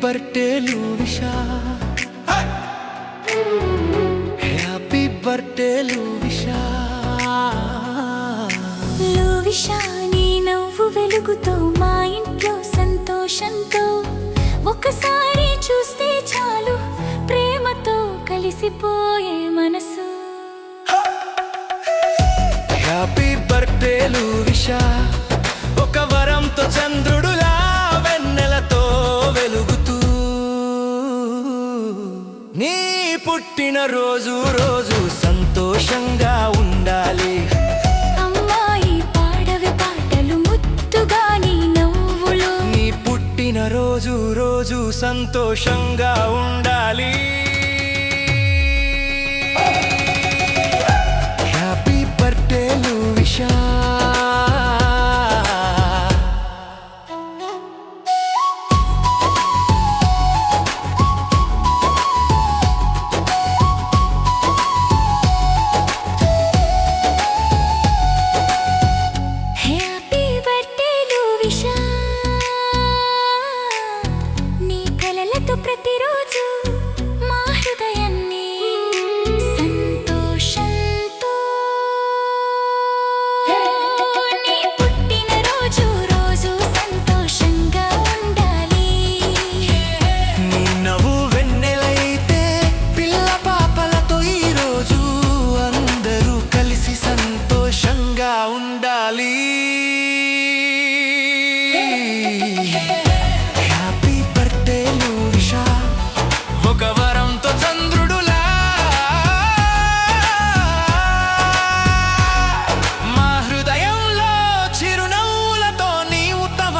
Birthday Luvisha, happy birthday Luvisha. Luvisha నీ నవ్వు వెలుగుతో మా ఇంట్లో సంతోషంతో ఒకసారి చూస్తే చాలు ప్రేమతో కలిసిపోయే మనసు. హ్యాపీ బర్త్డే లూవిషా, ఒక వరంతో చంద్రుడులా వెన్నెలతో వెలుగుతూ నీ పుట్టిన రోజు రోజు సంతోషంగా ఉండాలి. అమ్మాయి పాడవే పాటలు ముద్దుగా నీ నవ్వులు. నీ పుట్టిన రోజు రోజు సంతోషంగా ఉండాలి. Happy birthday Luvisha. Happy birthday Luvisha, నీ కలలతో ప్రతిరోజు మా హృదయాన్ని సంతోషంతో. నీ పుట్టిన రోజు రోజు సంతోషంగా ఉండాలి. నీ నవ్వు వెన్నెలైతే పిల్ల పాపలతో ఈరోజు అందరూ కలిసి సంతోషంగా ఉండాలి. హ్యాపీ బర్త్డే లూవిషా, ఒక వరంతో చంద్రుడులా మా హృదయంలో చిరునవ్వులతో నీవు తవ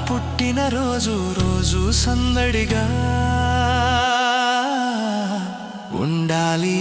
పుట్టిన రోజు రోజు సందడిగా ఉండాలి.